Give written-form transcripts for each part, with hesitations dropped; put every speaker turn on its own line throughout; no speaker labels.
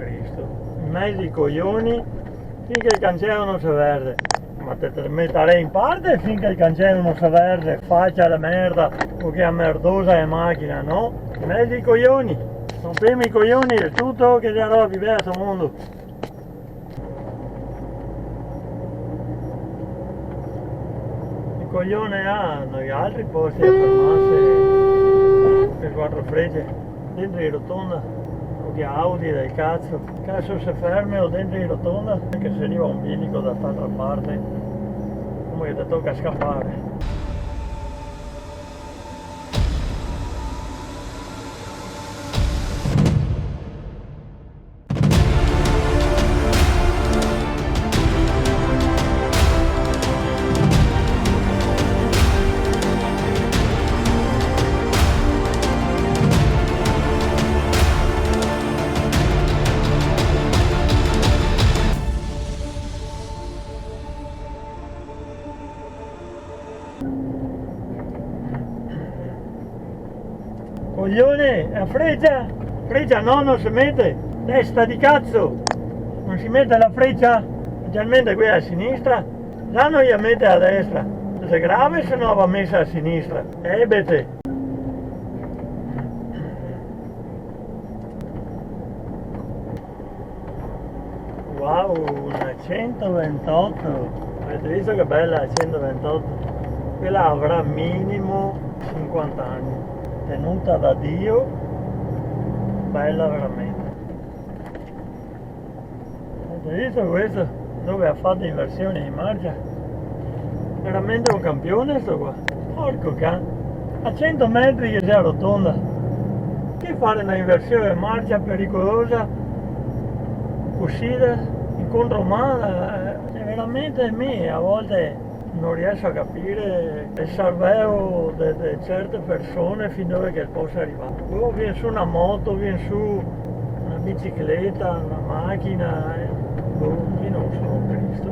Cristo. In mezzo ai coglioni finché il cancello non si vede. Ma te metterei in parte finché il cancello non si vede, faccia la merda, o che è merdosa la macchina, no? In mezzo ai coglioni. Rompiamo i coglioni e tutto che sarà vivere a questo mondo. Il coglione hanno gli altri posti a fermarsi per quattro frecce dentro di rotonda o che Audi del cazzo si fermi o dentro di rotonda perché se arriva un bilico da quest'altra parte come che ti tocca scappare. Coglione, a freccia? Freccia no, non si mette, testa di cazzo, non si mette la freccia, specialmente qui a sinistra, già non la mette a destra, se è grave se no va messa a sinistra, ebete. Wow, una 128, avete visto che bella la 128? Quella avrà minimo 50 anni. Tenuta da Dio, bella veramente. Avete visto questo? Dove ha fatto inversione di marcia? Veramente un campione sto qua. Porco can. A 100 metri che si arrotonda. Che fare una inversione di marcia pericolosa? Uscita in contromano? Veramente me a volte non riesco a capire il cervello di certe persone fin dove che possa arrivare. O viene su una moto, viene su una bicicletta, una macchina, io non so, Cristo.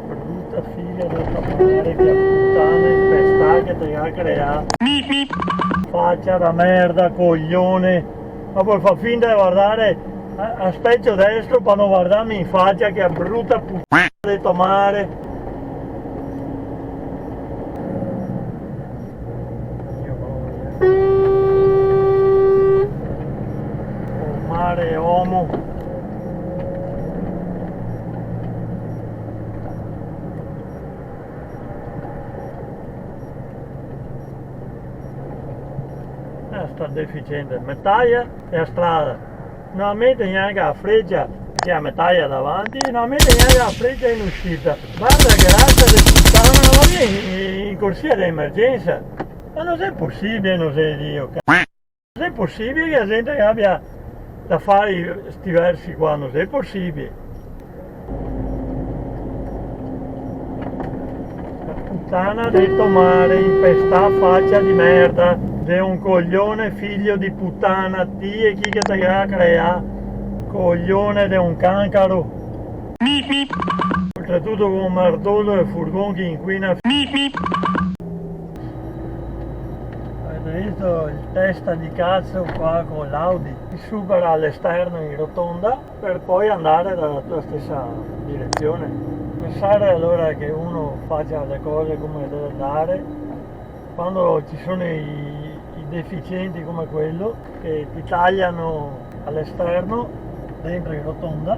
Brutta figlia del papare che puttana impestata che ti ha creato. Faccia da merda, coglione. Ma poi fa finta di guardare a specchio destro per non guardarmi in faccia che è brutta puttana di tomare. Oh mare uomo. Sta deficiente, metaglia e a strada, non mette neanche la freccia che ha metaglia davanti, non mette neanche la freccia in uscita. Guarda che razza di puttana, ma vieni in corsia di emergenza, ma non è possibile, non sei Dio, non è possibile che la gente abbia da fare sti versi qua, non è possibile. La puttana del tomare, impestà faccia di merda. Sei un coglione figlio di puttana, ti e chi che ti ha creato, coglione di un cancaro. Oltretutto con un martello e furgone che inquina. Avete visto il testa di cazzo qua con l'Audi? Ti supera all'esterno in rotonda per poi andare dalla tua stessa direzione. Pensare allora che uno faccia le cose come deve andare quando ci sono i deficienti come quello che ti tagliano all'esterno dentro in rotonda.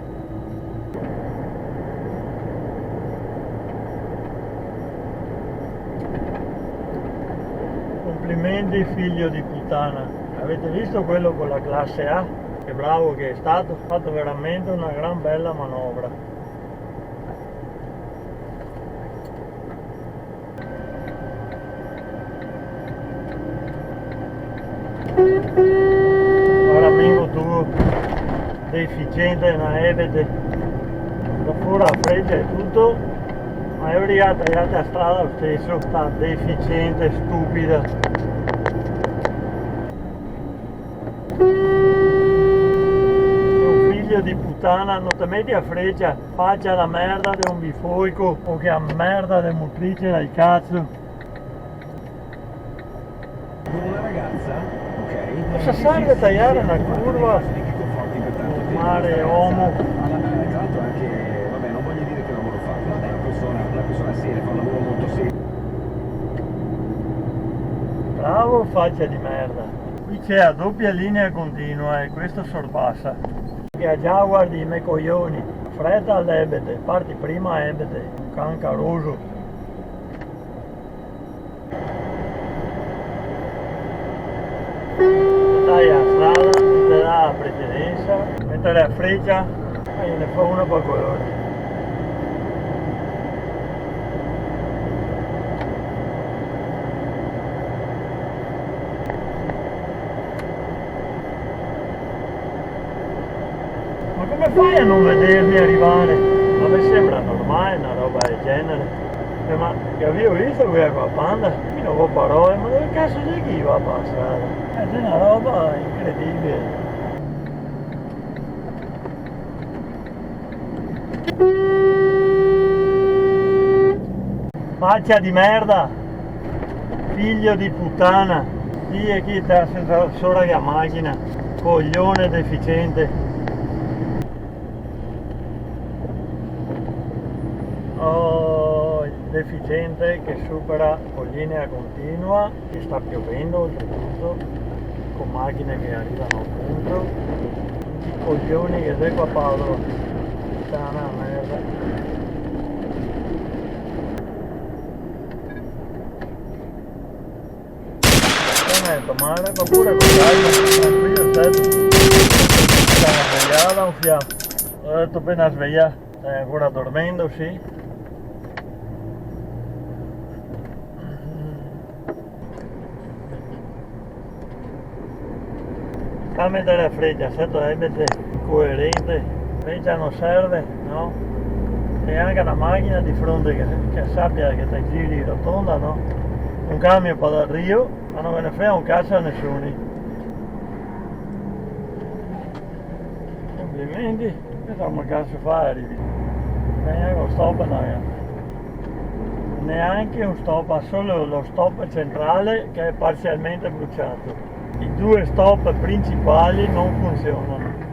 Complimenti figlio di puttana, avete visto quello con la classe A? Che bravo che è stato, ha fatto veramente una gran bella manovra. Ora amico tu deficiente una ebete da fuori a freccia e tutto, ma è tagliata a strada lo stesso, sta deficiente, stupida. È un figlio Figlio di puttana, non ti metti a freccia, faccia la merda di un bifoico o che a merda di motrice dai cazzo.
Una ragazza, ok.
Cosa serve tagliare una curva?
Di Chico Forti per tanto tempo.
Mare, uomo.
Tra l'altro anche, vabbè, non voglio dire che lavoro fa, ma è una persona seria, fa un lavoro molto serio.
Bravo, faccia di merda. Qui c'è a doppia linea continua e questo sorpassa. Che a già guardi i miei coglioni. Fretta all'ebete, parti prima a ebete, un can caroso. Dai a strada, ti dà la precedenza, mettere a freccia e ne fa una per colore. Ma come fai a non vedermi arrivare? A me sembra normale una roba del genere. Ma che avevo visto quella qua Panda, io non ho parole, ma dove cazzo c'è chi va a passare? È una roba incredibile. Faccia di merda, figlio di puttana, chi è chi sta senza solo la macchina, coglione deficiente. Oh, il deficiente che supera con linea continua, che sta piovendo oltretutto, con macchine che arrivano contro, i coglioni che sei qua Paolo, puttana merda. Male, ma pure con calma, tranquillo, certo. Stavo svegliata un fiato, ho detto appena svegliato, stai ancora dormendo, sì. A mettere a freccia, certo è coerente, freccia non serve, no? E anche una macchina di fronte che sappia che ti giri rotonda, no? Un camion per dal Rio, ma non me ne frega un cazzo a nessuno. Complimenti, che stiamo cazzo fare? Neanche un stop, neanche un stop, ha solo lo stop centrale che è parzialmente bruciato. I due stop principali non funzionano.